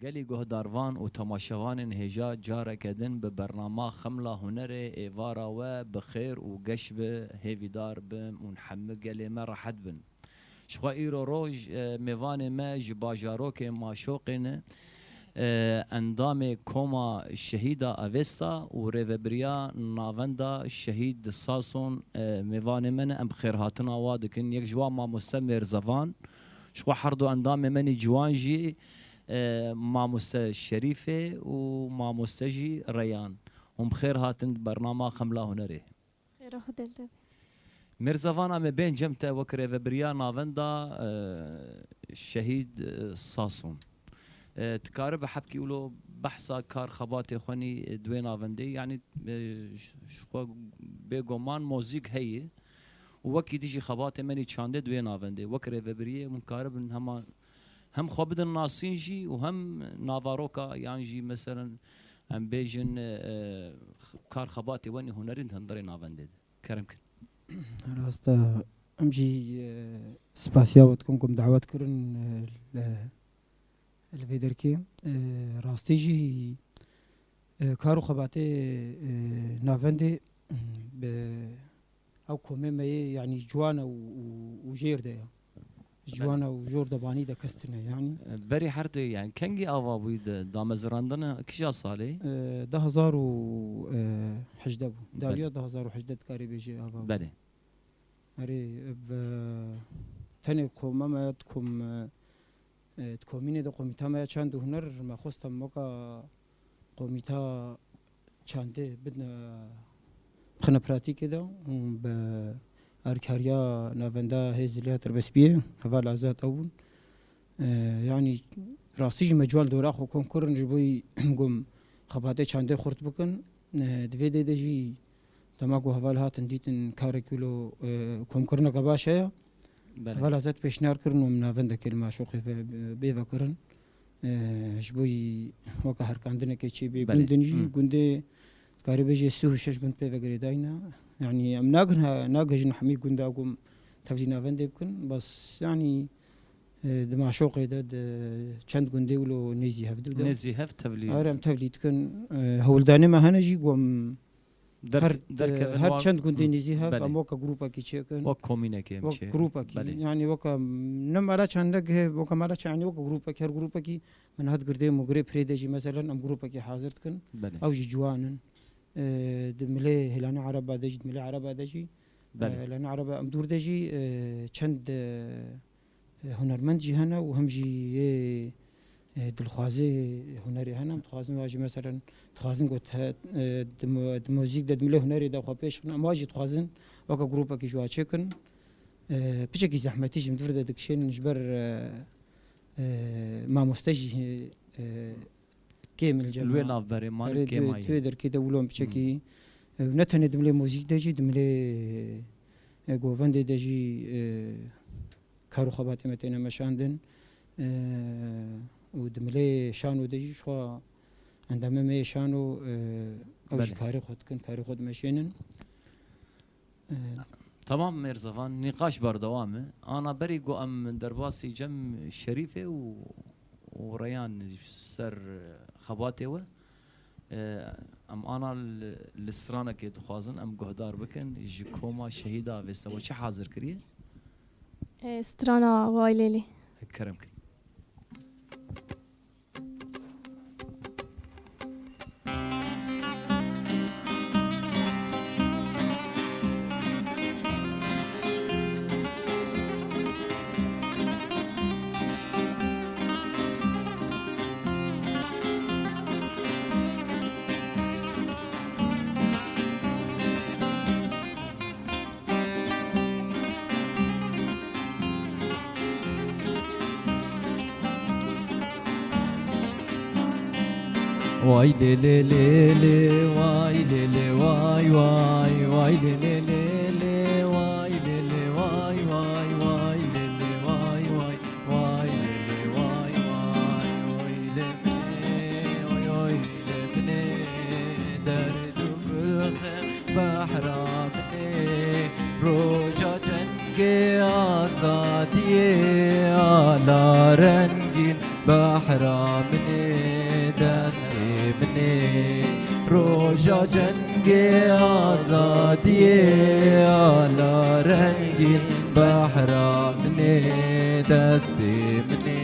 گلی گهداروان و تماشاوان هجا جاره کدن به برنامه خملا هنر ایوارا و بخیر و گش به هیویدار به منحمه گلی ما راحت بن شخوا ایرو روش میوان ما جباجارو که ماشوقین اندام کوما شهیدا اوستا و ریوبریا ناوندا شهید ساسون میوان من ام بخیر هاتنا وادکن یک جوا ما مستمر زفان شخوا حردو اندام منی جوانجی ماموستا شريفة وماموستاجي ريان هم بخير هاتن برنامج خملا هنري خير هدلت مرزفانا ما بين جمتا وكريفا بريا نافندا الشهيد ساسون تكارب حبكي يقولوا بحثا كار خباتي خوني دوين نافندي يعني شو بيغومان موزيك هي ووكي تيجي خباتي مني تشاندي دوين نافندي وكريفا بريا منكارب ان هم خوابد الناصين جي وهم نافاروكا يعني جي مثلا هم بيجن كار خباتي واني هنرين هندري نافندد كرمكن راستا امجي سباسيا وتكونكم دعوات كرن الفيدركي راستي جي كارو خباتي نافندي او كوميما يعني جوانا وجير ده جوانا وجور دباني دا كستنا يعني بري حرتي يعني كنجي افابوي دا مزراندنا كشا صالي ده هزار و حجدبو داليا ده هزار و حجدت كاري بيجي افابو بله اري تاني كومما تكوم تكوميني دا قوميتا ما چند هنر ما خوستم موكا قوميتا چنده بدنا خنا براتيكي دا ب أركاريا نافندا هزليا تربسبيه هفال عزات أول يعني راسيج مجوال دوراخو كون كورن جبوي قم خباتي چانده خورت بكن دويدي دجي تماكو هفال هاتن ديتن كاريكولو كون كورنا قباشايا هفال عزات بيشنار كرن ومن نافندا كلمة شوقي بيفا كرن جبوي وكا هركاندنا كيشي بي قندنجي قنده كاري بيجي سوه شش قند بيفا قريداينا يعني ام ناقه نحمي قندا قوم تفجي نافندي بكن بس يعني دما شوقي داد چند قندي ولو نيزي هفدو نيزي هف تفلي ارم تفلي تكن هولداني ما هنجي قوم هر چند قندي نيزي هف ام وكا جروبا كي تشيكن وكا كومينا كي وكا جروبا كي يعني وكا نم على چندك وكا مالا يعني وكا جروبا كي هر جروبا كي من هاد قردي مغرب فريدجي مثلا ام جروبا كي حاضر تكن او جي جوانن دملي هلاني عربة دجي دملي عربة دجي هلاني عربة أمدور دجي چند هنرمند جي هنا وهم جي دلخوازي هنري هنا متخوازن واجي مثلا تخوازن قلت دموزيك دا دملي هنري دا خوابيش واجي تخوازن وكا جروبا كي جوا چكن بيشكي زحمتي جي مدفر دا دكشين نجبر ما مستجي كامل جماعة الوين افبري مال كيماي تويدر كده ولون بشكي نتني دملي موزيك دجي دملي غوفندي دجي كارو خبات متينا مشاندن ودملي شانو دجي شو عندما ما شانو اوج كاري خود كن كاري خود مشينن تمام ميرزفان نقاش بردوامه انا بري قو ام درباسي جم شريفه وريان سر خباتي و ام انا السرانه كي تخوازن ام قهدار بكن جكوما شهيدا بس وش حاضر كريه سترانا وايليلي كرمك واي لي لي لي لي واي لي لي واي واي واي لي لي لي لي واي لي لي واي واي واي لي لي واي واي واي لي لي واي واي واي لي واي واي لي درد بالخير بحرام روجا تنقي آزادي على رنجين بحرام جا جنگ آزادی آلا رنگی بحرا منی دستی منی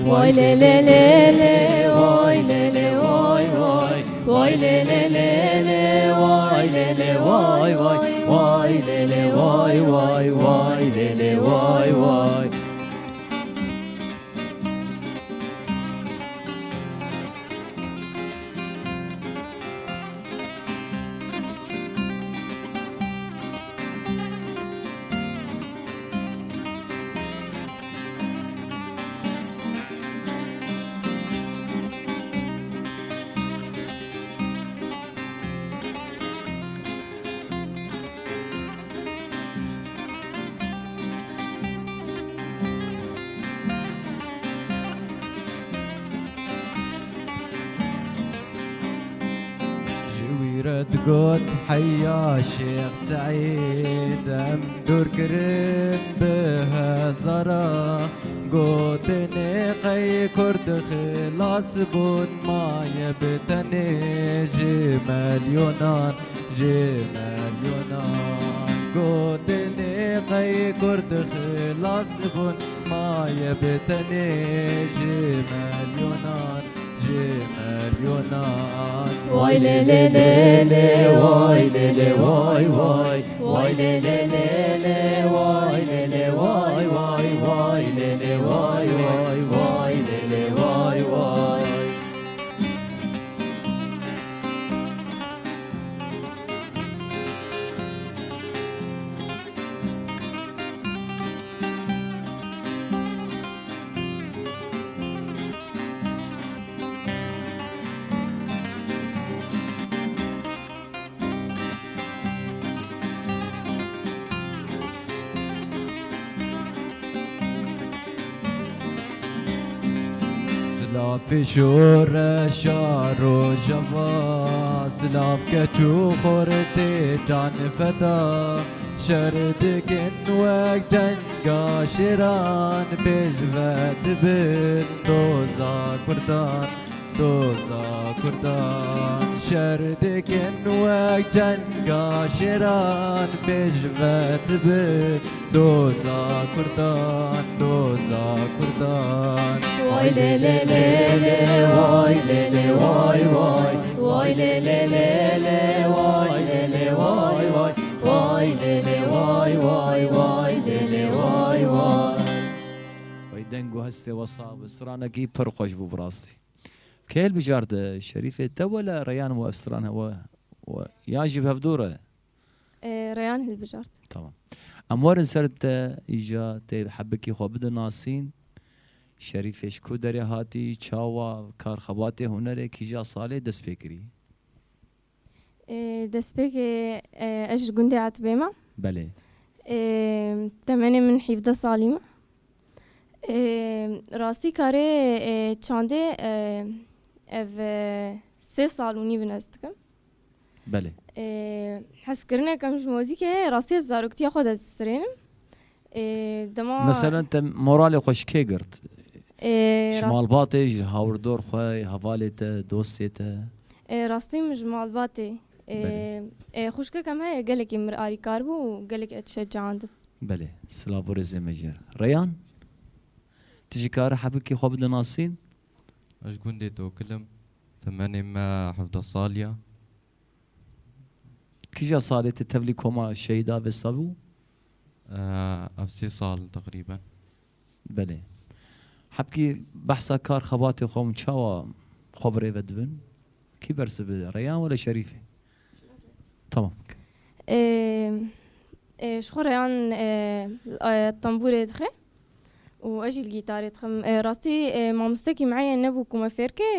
وای لی لی لی لی وای لی لی وای وای وای لی لی لی لی وای لی لی وای وای وای لی لی وای وای وای لی لی وای وای جويرة قد حيا شيخ سعيد ام دور كرم بها زرا قوتني قي كرد خلاص بون ما يبتني جمال يونان جمال يونان قوتني قي كرد خلاص بون ما يبتني جمال يونان جمال يونان وای لی لی لی لی وای لی لی وای وای وای لی لی لی لی وای لی لی وای وای وای لی لی وای وای وای لی لی وای وای سلاف شور شار و جوا سلاف كتو خورتي جان فدا شردكن وقت جنگا شيران بجود بن دوزا كردان دوزا كردان شردكن وقت جنگا شيران بجود بن دوزا كردان دوزا كردان وای لی لی لی لی وای لی لی وای وای وای لی لی لی لی وای لی لی وای وای وای لی لی وای وای وای لی لی وای وای ويدنقو هستي وصاب سرانكي برقش بو براسي كيل بجارده شريفه تا ولا ريان وافسرانها و ياجب هفدوره ریان هلبجارد تمام امور سرت ايجا تي حبكي خو بد ناسين شريفش كو دري هاتي چاوا كار خباتي هنر كيجا صالح دس فكري دەستپێک ئەش گوندی هاتبێمە بله تەمەنێ من 17 ساڵیمە ڕاستی کارێ چاندێ ئەڤ 3 ساڵ و نیڤ هەست دکەم بله حەزکردنێکم ji مۆزیکê heye rastî ez zaroktiya xwe deststîrênim dema مثلا انت مورالي خوش كي قرت شمال باطي جي هاوردور خوي هفاليته دوستيته rastî min ji malbatê xuşkekam heye gelekî mir alîkar bû û gelek etşecandim بله سلافور زمجر ريان تجي كار حبكي خو بد ناسين اش قندي توكلم تماني ما حفظ صاليا كيجا صالح تتبلي كوما شهيدا بالصبو افسي صال تقريبا بله حبكي بحثا كار خباتي خو من شاوا خبري بدبن كي برسب ريان ولا شريفه تمام شخو ريان الطنبورê dixe û ez jî gîtarê dixim rastî mamosteyekî me heye nebû ku me fêrke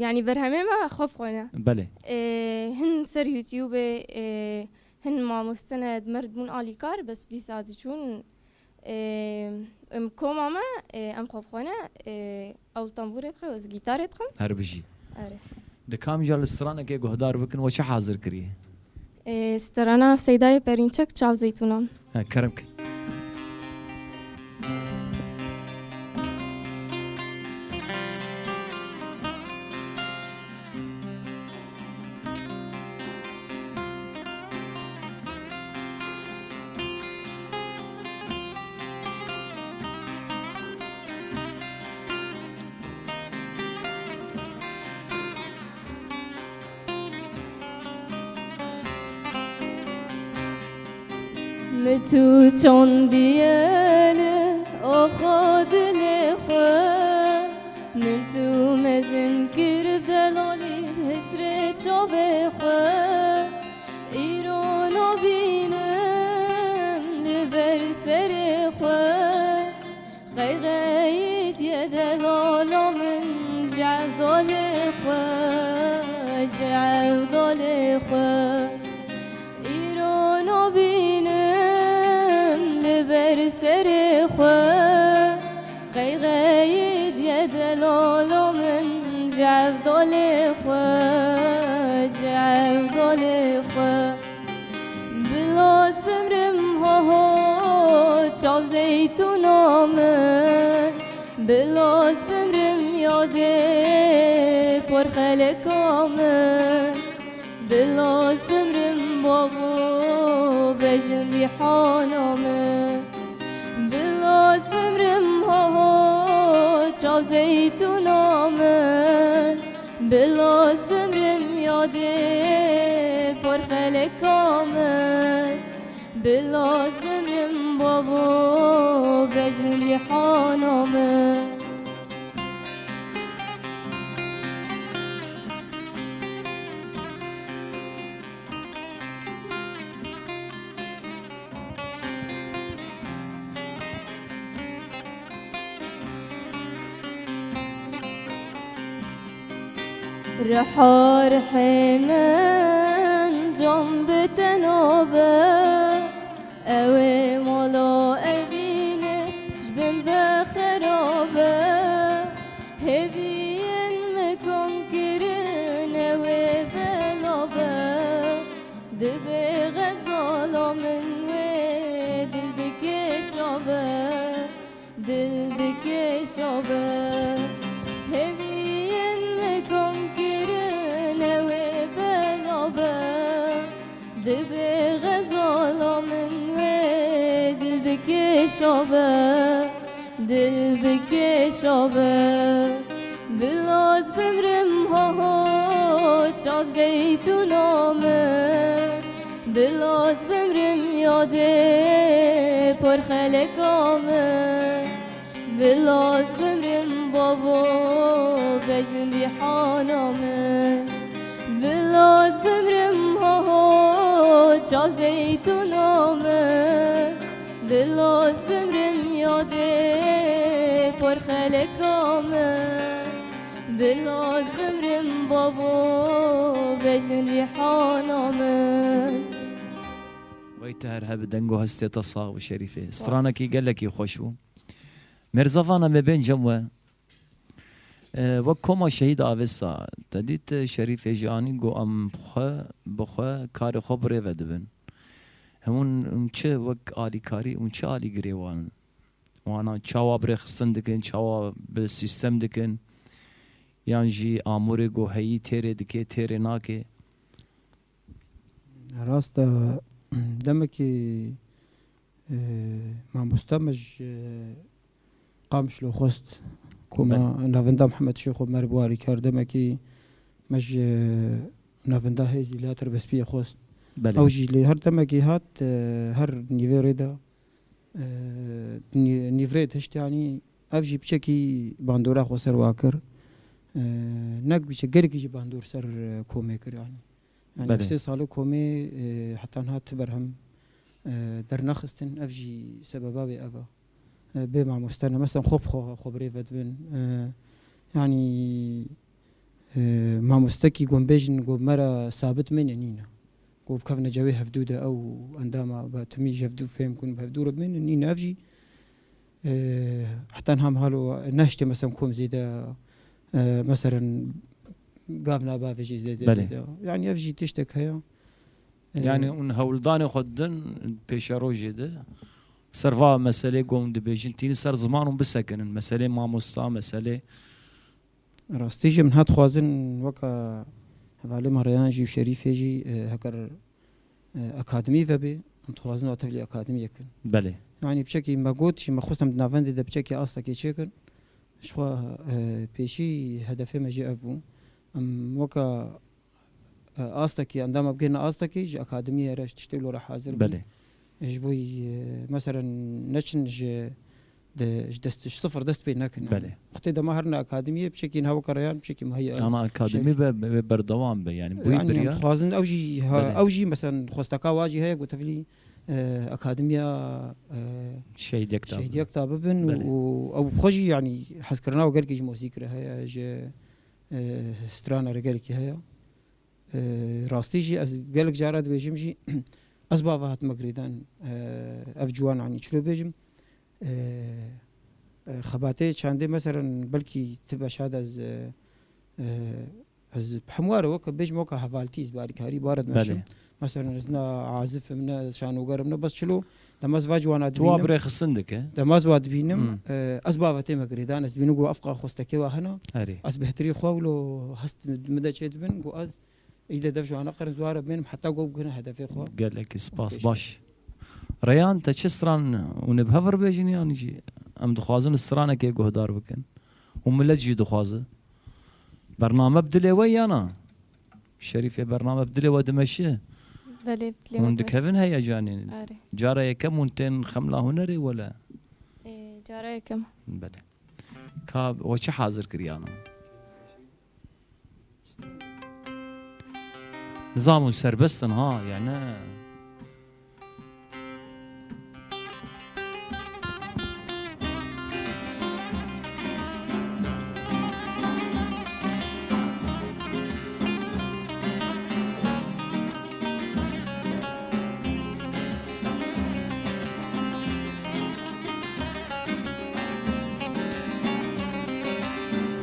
yani berhemê me xwe bixwîne بله hin ser YouTubeê hin mamoste ne merd bûn alîkar bes dîsa diçûn em koma me em xwe bixwîne ew طنبورê dixe ez gîtarê dixim هربجي ere دكام جال السرانه كي قهدار بكن وش حاضر كريه سترana Seydayê Perinçek çav zeytûnan ها كرمك متو چون دیاله آخاد لخوا من تو مزن کر بلالی حسر چاوه خوا ایران بینم لبر سر خوا غیغید یدلالا من جعدال خوا جعدال خوا ایران بینم لبر سر خوا غیغید یدلالا من جعدال خوا جعدال خوا بلاز بمرم ها چاو زیتون آمد بلاز بمرم یاده پر خلق آمد بلاز بمرم بابو بجن ریحان آمد بلاز بمرم ها چاو زیتون آمد بلاز بمرم یاده پر خلق آمد بلاز بمرم بابو بجن ریحان آمد رحار حمن جنب تنابه اوه مالا اوینه جبن بخرابه هبین مکن کرن اوه بلابه دبه غزالا من وی دل بکشابه دل بکشابه هبین مکن کرن اوه بلابه دبه غزالا من دل بکشابه دل بکشابه بلاز بمرم ها چاو زیتون آمد بلاز بمرم یاده پر خلق آمد بلاز بمرم بابا بجن ریحان آمد بلاز بمرم ها چاو زیتون آمد بلاز بمرم یاده پر خلق آمد بلاز بمرم بابا بجن ریحان آمد ويتهر هب دنگو هستی تصا و شریفه استرانکی گلکی خوشو مرزافانا ببین جموه و کما شهید آوستا تدیت شریف جانی گو ام بخوا کار خوب ری ودبن همون چه وک آلی کاری اون چه آلی گریوان وانا چاوا برخصن دکن چاوا به سیستم دکن یان جی آمور گو هی تیره دکه تیره ناکه راست دمکی ما مستمج قامش لو خست كما نافندا محمد شيخ مربواري كردم كي مج نافندا هيزي لا تربس بيه خوست او جي لي هر دمكي هات هر نيفيريدا نيفريد هشت يعني افجي بشكي باندورا خوسر واكر نك بيش غيرك جي باندور سر كوميكر يعني نفسي صالو كومي حتى هات برهم در نخستن افجي سببابي افا بمع مستنى مثلا خبري فدبن يعني مع مستكي قوم بيجن قوم مرة ثابت من نينا قوم كفنا جوي هفدودة أو عندما بتميج هفدو فهم كون بهفدورة من نينا أفجي حتى نهم هالو نشتي مثلا كوم زيدا مثلا قافنا بافجي زيدا يعني أفجي تشتك هيا يعني اون هولدان خودن پیشروجی ده سروا مسئله قوم دبیجن تین سر زمانون بسکنن مسئله ماموستا مسئله راستيجي من هات خوازن وكا هفالي مريان جي وشريف جي هكر اكاديمي فبي انت خوازن واتفلي اكاديمي يكن بله يعني بشكل ما قلتش ما خصنا من نافندي ده بشكل اصلا كي شكل شوا بيشي هدفي ما جي افو ام وكا اصلا كي عندما بقينا اصلا كي جي اكاديميه راش تشتغلوا راح حاضر بله جبوي مثلا نشنج دستش صفر دست بينك بله وقتی دما هرنا اکادمیه بشکین هوا کریان بشکی مهیا انا اكاديمي بردوام يعني بوي يعني بريا خوازن اوجي بله. اوجي مثلا خوستكا واجي هي قلت لي اكاديميا شيء دكتور شهيد يكتب بن بله. او خوجي يعني حسكرنا وقال كي موسيقى هي ج سترانا رجال كي هي راستيجي از قالك جارد بيجمجي اسبابات مقريدان افجوان يعني شلو بيجم خباتي چنده مثلا بلكي تبقى شاد از بحموار وك بيجم وك حوالتيز باركاري بارد ماشي بله مثلا زنا عازف من شانو قرمنا بس شلو دماز واجوانا تو دبينم ابري خصندك دماز واد بينم مم. اسبابتي مقريدان از بينو افقا خوستكي وهنا هري از بهتري خوولو هست مدى شيد بن قو از اذا دفجو انا قرن زوار بينم حتى قو كنا هدفي خو قال لك سباس أوكي، باش ريان تشستران ونبهفر بيجني يعني جي ام دخوازن السرانه كي قهدار بكن وملجي دخوازه برنامج بدلي ويانا شريف برنامج بدلي ودمشي بله بتلي وندك هبن هيا جانين آره جارة كم ونتين خملا هنري ولا جاره كم بله كاب وش حاضر كريانا نظام سربستن ها يعني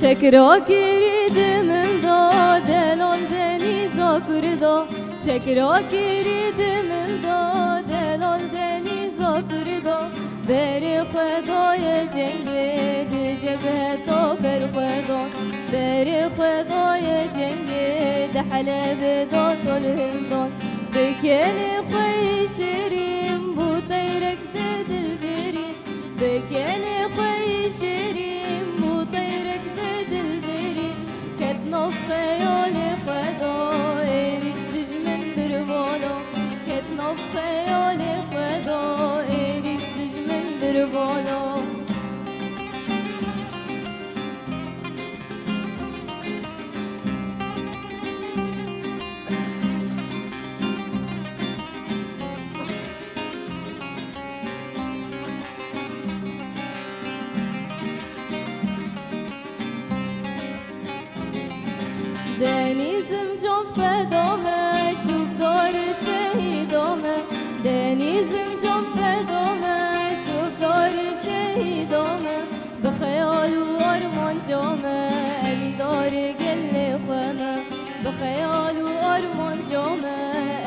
چکرا کردم دادن آن دنیزا کردا چکرا کردم دادن آن دنیزا کردا بر خدای جنگ جبهه تا بر خدا بر خدای جنگ حلب داد الهندان بکن خوی شیرین بو طیرک دل برین بکن خوی شیرین بو طیرک دل برین کتنا خیال خدا ایریش دجمن بروالا کتنا خیال خدا ایریش دجمن بروالا denizim çok fedome şuftar şehidome denizim çok fedome şuftar şehidome بخيال وأرمان جامه أبيدار قل خمه بخيال وأرمان جامه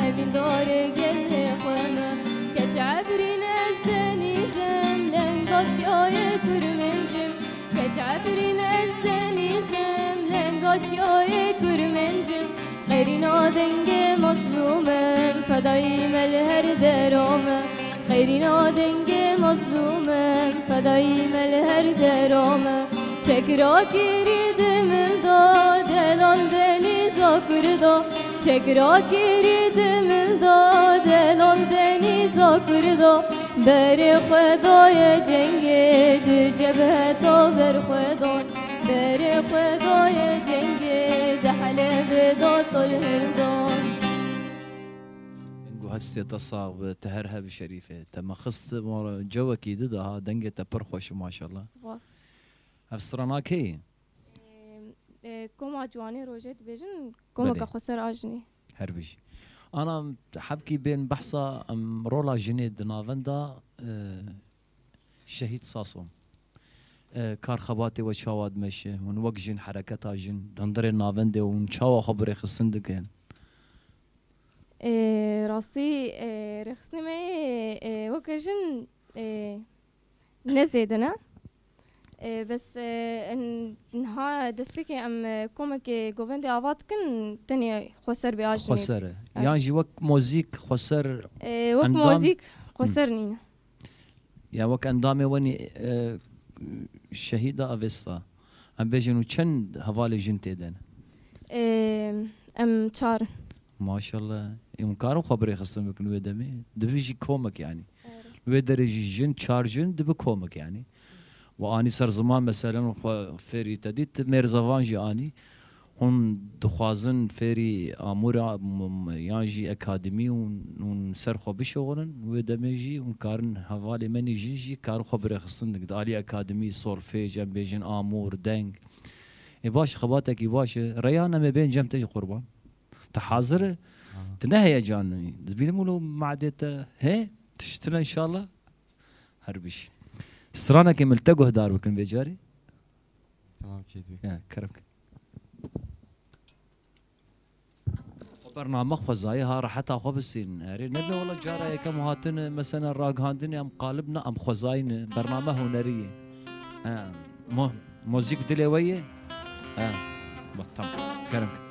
أبيدار قل خمه كتعبرين از denizim لنقاش يا كرمنجم كتعبرين از denizim لنقاش يا كرمنجم غيرنا دنج مظلومم فداي ملهر درامه غيرنا دنج مظلومم فداي ملهر درامه چکرا کردم دادن دنیزا کردا چکرا کردم دادن دنیزا کردا بر خدای جنگ جبهه تا بر خدا بر خدای جنگ حلب داد الهندان نقول هسه تصاغ تهرها بشريفه تم خص جو اكيد ده دنجة تبرخوش ما شاء الله سپاس افسراناكي كوما جواني روجت بيجن كوما بله. كخسر آجني هربش انا حبكي بين بحصة ام رولا جنيد نافندا شهيد صاصوم كار خباتي وشاواد مشي ونوق جن حركتها جن دندري نافندا ونشاوا خبري خصندك راستي رخصني معي وكجن نزيدنا بس انها دسبيكي ام كومك جوفندي عوات كن تاني خسر بياجني خسر يعني جي وك موزيك خسر وك أندام؟ موزيك خسرني يا وك اندامي وني شهيدة افيستا ام بيجنو چند هوالي جن تيدن ام چار ما شاء الله يوم كانوا خبري خصم بكن ويدمي دبيجي كومك يعني ويدرجي جن تشارجن دب كومك يعني واني صار زمان مثلا فيري تديت ميرزافانجي اني هون دخوازن فيري امورا يانجي اكاديمي ونسرخو بشغلن ويدمجي ونكارن هوالي مني جيجي كارو خبري خصن دالي اكاديمي سولفيج ام بيجن امور دنج يباش خباتك يباش ريانا ما بين جمتي قربان تحاضر تنهي جاني زبيل مولو معدته هي تشتنا ان شاء الله هربش استرانا كي ملتقوا هدار بكن بيجاري تمام كيدوي يا كرمك برنامج خزايها راح تاخذ بالسين هري نبي والله جاري كم هاتن مثلا راق هاندني ام قالبنا ام خزاين برنامج هنريه موزيك دلويه بطل كرمك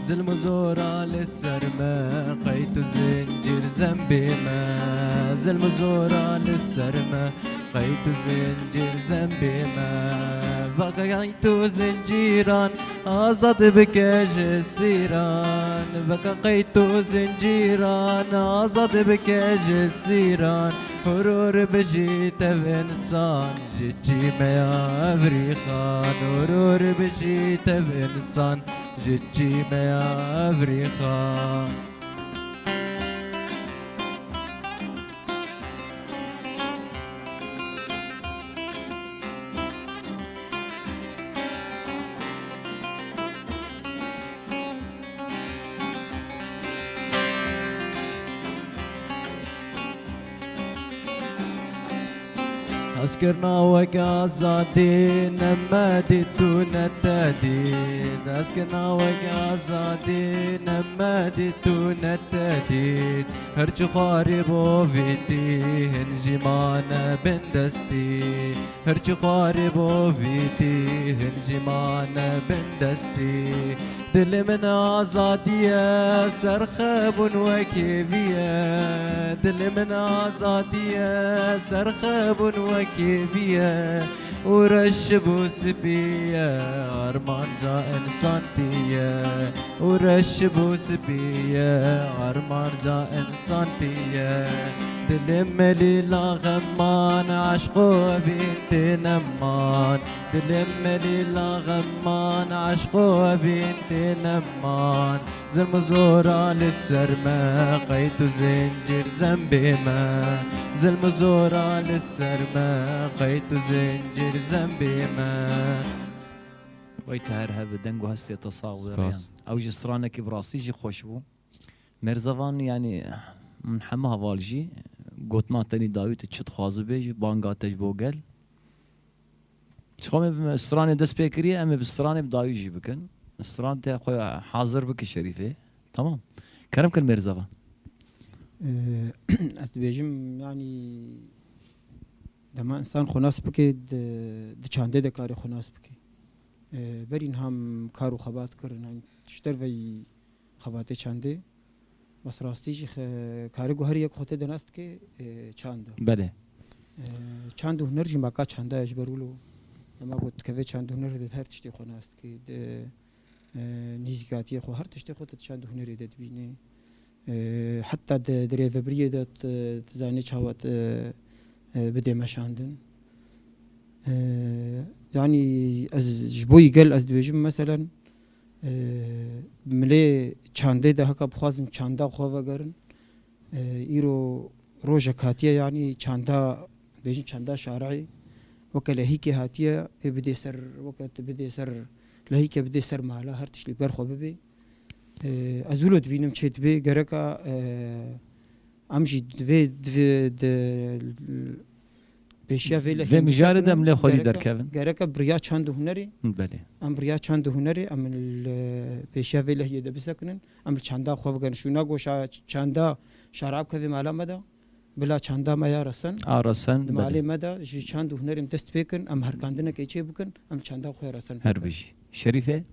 زلم زورا للسرما قيت زنجير ذنبي ما زلم زورا للسرما قيت زنجير ذنبي ما بقيت زنجيرا أصد بكاج السيران بقيت زنجيرا أصد بكاج السيران هرور بجيت بإنسان جيتي ما يا أفريخان هرور بجيت بإنسان جيتي ما يا أفريخان أسكرنا وقازادين مادتون التهديد أسكرنا وقازادين مادتون التهديد هرج خاربو فيتي هنجمان بندستي هرج خاربو فيتي هنجمان بندستي دل من آزادية سرخب وكيفية دل من آزادية سرخب وكيفية ورشبو سبية أرمان جا إنسانتية ورشبو سبية أرمان جا إنسانتية دلم لي لا غمان عشقو بنت نمان دلم لي لا غمان عشقو بنت نمان زلم زورا للسرما قيت زنجير ذنبي ما زلم زورا للسرما قيت زنجير ذنبي ما ويتهرها بدنجو هسي تصاور يعني سباس. او جسرانك براسيجي خوشبو مرزفان يعني من حمها والجي قوتنا تاني داويت تشت خازو بيج بانغا تجبو قل شخومي بستراني دس بيكري امي بستراني بداوي جي بكن استران تي خويا حاضر بك الشريفه تمام كرم كل مرزفان أستبيجم يعني دما إنسان خناس بكي دچانده دكاري خناس بكي برين هم كارو خبات كرن يعني تشتر في خباتي چانده بس راستيجي كاري هر يك خوته دناست كي چانده بله چاند هنر جي ماكا چانده اجبرولو لما قلت كيف چاند هنر دت هر تشتي خناست كي نيزيكاتي خو هر تشتي خوته چاند هنر دت بيني حتى دري فبريه دت تزاني چاوت بدي مشاندن يعني از جبوي قال از دوجم مثلا ملي چانده ده هكا بخوازن چانده خو وگرن ايرو روجا كاتيه يعني چانده بيجن چانده شارعي وكله هيك هاتيه بدي سر وقت بدي سر لهيك بدي سر مالا هر تشلي برخو ببي ازولد بينم چيت بي گركا امجي دوي پیشیا ویله و مجارد ام لی خوری در کبن گرک بریا چند هنری بله ام بریا چند هنری ام پیشیا ویله یه دبسه کنن ام چندا خوب کن شونا گوش چندا شراب کوي مالا مدا بلا چندا ما یارسن آرسن دمالی بله مدا جی چند هنریم دست بکن ام هر کاندنه کی چه بکن ام چندا خوی رسن هر بجی شریفه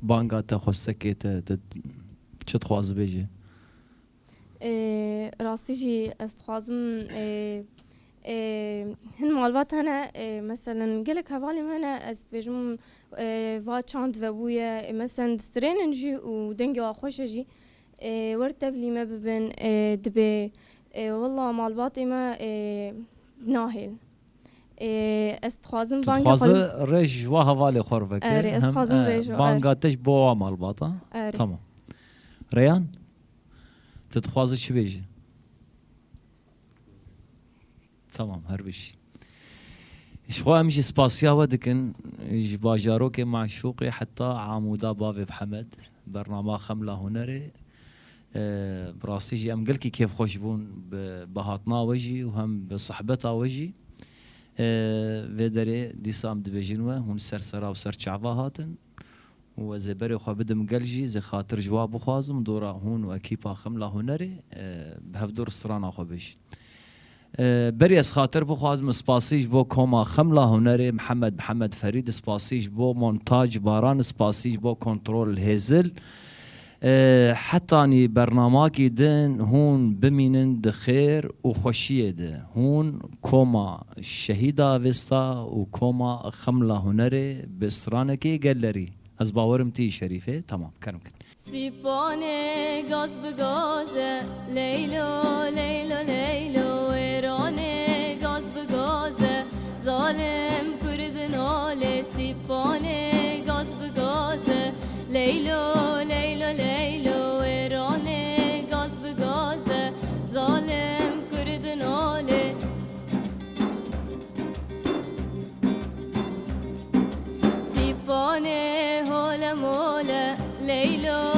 بانگا تا خستکیت چت خواز بیجه راستي جي استخازم هن مالبات هنا مثلا قالك هفالي هنا استبجم فا چاند وبويا مثلا دسترين نجي ودنجي واخوش جي ورتفلي ما ببن دبي والله مالبات ما ناهل استخازم بانجا تخواز ريج و هوالي خورفك اري استخازم ريج بانگا تش بوا مالباطا تمام ريان تتخوازي چی بیجه تمام هر بشي شخو امشي سباسيا ودكن باجارو كي معشوقي حتى عمودا بابي بحمد برنامج خملة هنري براسي جي ام قلكي كيف خوشبون بهاتنا وجي وهم بصحبتها وجي فيدري ديسام دبيجنوه هون سرسرا وسر شعبا هاتن وزبري خو بدم قلجي زي خاطر جواب خوازم دورا هون واكيبا خملة هنري بهفدور الصرانا خو بيش بريس خاطر بخوازم سباسيج بو كوما خملة هنري محمد فريد سباسيج بو مونتاج باران سباسيج بو كنترول الهزل حتى اني برنامجي دن هون بمينن دخير وخوشيه ده هون كوما شهيدا فيستا وكوما خملة هنري بسرانكي جالري از باورم تی شریفه تمام کنم کن سیپانه گاز به گازه لیلو لیلو لیلو ایرانه گاز به گازه ظالم کرد ناله سیپانه گاز به گازه لیلو لیلو لیلو ایرانه گاز به گازه ظالم کرد ناله سیپانه هول موله لیلو